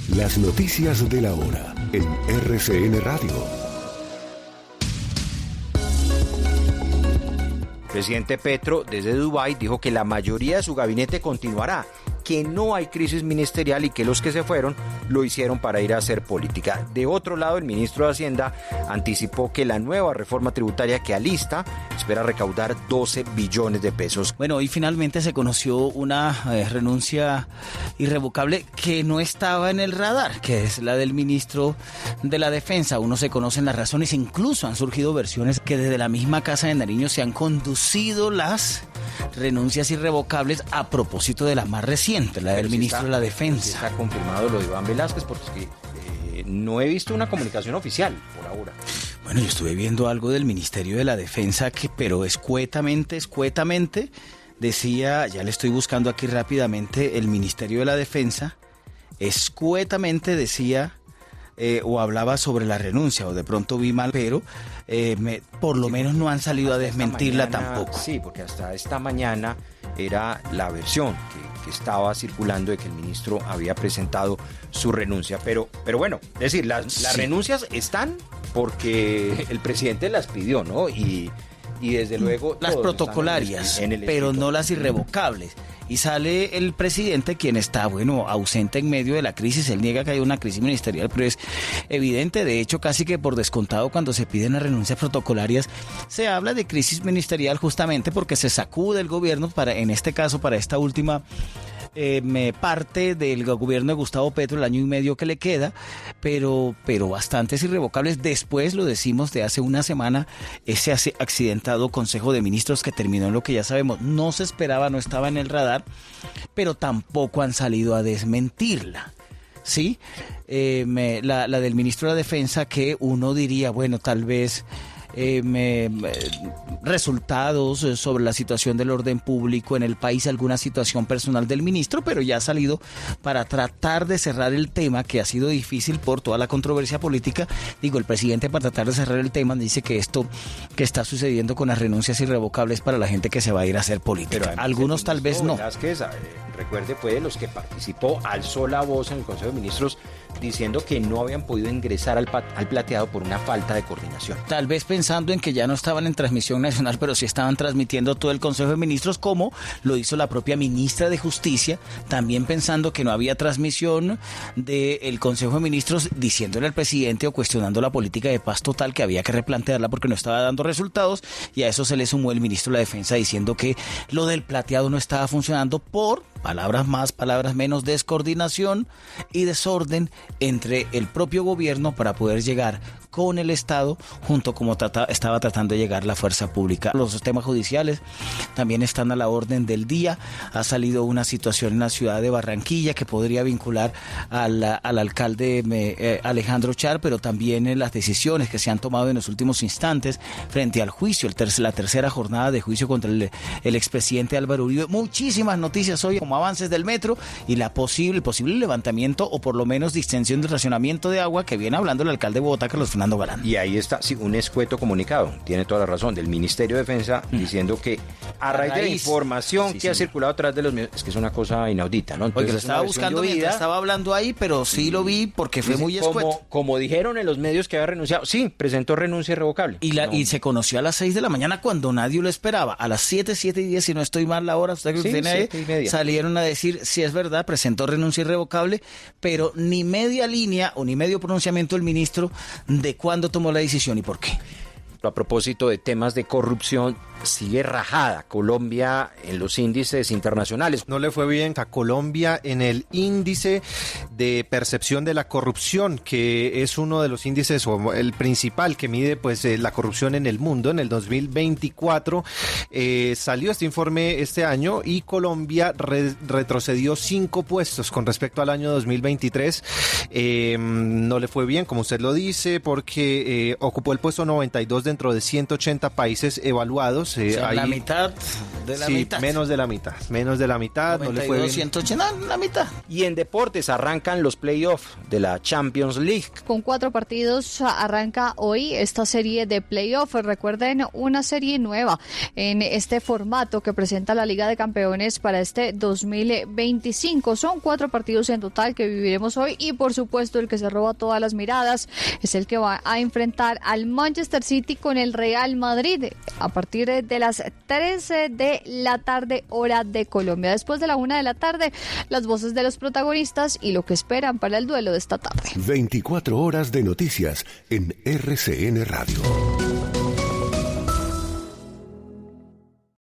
Las noticias de la hora en RCN Radio. El presidente Petro, desde Dubái, dijo que la mayoría de su gabinete continuará, que no hay crisis ministerial y que los que se fueron lo hicieron para ir a hacer política. De otro lado, el ministro de Hacienda anticipó que la nueva reforma tributaria que alista espera recaudar 12 billones de pesos. Bueno, hoy finalmente se conoció una renuncia irrevocable que no estaba en el radar, que es la del ministro de la Defensa. Aún no se conocen las razones, incluso han surgido versiones que desde la misma Casa de Nariño se han conducido las renuncias irrevocables a propósito de la más reciente, la del ministro de la Defensa. Está confirmado lo de Iván Velázquez porque no he visto una comunicación oficial por ahora. Bueno, yo estuve viendo algo del Ministerio de la Defensa pero escuetamente decía, ya le estoy buscando aquí rápidamente, el Ministerio de la Defensa escuetamente decía o hablaba sobre la renuncia, o de pronto vi mal, pero por lo menos no han salido a desmentirla tampoco. Sí, porque hasta esta mañana era la versión que estaba circulando de que el ministro había presentado su renuncia. Pero bueno, es decir, las renuncias están porque el presidente las pidió, ¿no? Y desde luego las protocolarias, pero no las irrevocables. Y sale el presidente, quien está, ausente en medio de la crisis. Él niega que hay una crisis ministerial, pero es evidente. De hecho, casi que por descontado, cuando se piden las renuncias protocolarias, se habla de crisis ministerial justamente porque se sacude el gobierno, en este caso, para esta última parte del gobierno de Gustavo Petro, el año y medio que le queda, pero bastantes irrevocables. Después, lo decimos de hace una semana, ese accidentado Consejo de Ministros que terminó en lo que ya sabemos, no se esperaba, no estaba en el radar, pero tampoco han salido a desmentirla. ¿Sí? La del ministro de la Defensa, que uno diría, tal vez resultados sobre la situación del orden público en el país, alguna situación personal del ministro, pero ya ha salido para tratar de cerrar el tema, que ha sido difícil por toda la controversia política. El presidente, para tratar de cerrar el tema, dice que esto que está sucediendo con las renuncias irrevocables para la gente que se va a ir a hacer política. Pero algunos tal vez no. Recuerde, fue de los que participó, alzó la voz en el Consejo de Ministros diciendo que no habían podido ingresar al plateado por una falta de coordinación. Tal vez pensando en que ya no estaban en transmisión nacional, pero sí estaban transmitiendo todo el Consejo de Ministros, como lo hizo la propia ministra de Justicia, también pensando que no había transmisión del Consejo de Ministros, diciéndole al presidente o cuestionando la política de paz total, que había que replantearla porque no estaba dando resultados, y a eso se le sumó el ministro de la Defensa diciendo que lo del plateado no estaba funcionando por palabras más, palabras menos, descoordinación y desorden entre el propio gobierno para poder llegar con el Estado, junto como estaba tratando de llegar la fuerza pública. Los temas judiciales también están a la orden del día. Ha salido una situación en la ciudad de Barranquilla que podría vincular al alcalde Alejandro Char, pero también en las decisiones que se han tomado en los últimos instantes frente al juicio, la tercera jornada de juicio contra el expresidente Álvaro Uribe. Muchísimas noticias hoy, como avances del metro y el posible levantamiento o por lo menos distensión del racionamiento de agua que viene hablando el alcalde de Bogotá, Carlos Fernando Galán. Y ahí está, sí, un escueto comunicado, tiene toda la razón, del Ministerio de Defensa diciendo que a raíz de la información que ha circulado atrás de los medios, es que es una cosa inaudita, ¿no? Entonces, lo estaba buscando mientras estaba hablando ahí, pero sí lo vi porque fue muy escueto. Como dijeron en los medios que había renunciado, sí, presentó renuncia irrevocable. Y se conoció a las 6 de la mañana cuando nadie lo esperaba. A las 7:10, si no estoy mal la hora, usted que tiene ahí, salieron a decir, sí es verdad, presentó renuncia irrevocable, pero ni media línea o ni medio pronunciamiento del ministro de cuándo tomó la decisión y por qué. A propósito de temas de corrupción, sigue rajada Colombia en los índices internacionales. No le fue bien a Colombia en el índice de percepción de la corrupción, que es uno de los índices o el principal que mide la corrupción en el mundo. En el 2024 salió este informe este año y Colombia retrocedió 5 puestos con respecto al año 2023. No le fue bien, como usted lo dice, porque ocupó el puesto 92 dentro de 180 países evaluados. La mitad de la mitad. Menos de la mitad. 92, no le fue bien. 180, la mitad. Y en deportes arranca arrancan los playoffs de la Champions League. Con 4 partidos arranca hoy esta serie de playoffs. Recuerden, una serie nueva en este formato que presenta la Liga de Campeones para este 2025. Son 4 partidos en total que viviremos hoy y por supuesto el que se roba todas las miradas es el que va a enfrentar al Manchester City con el Real Madrid a partir de las 13 de la tarde, hora de Colombia. Después de la 1 de la tarde, las voces de los protagonistas y lo que esperan para el duelo de esta tarde. 24 horas de noticias en RCN Radio.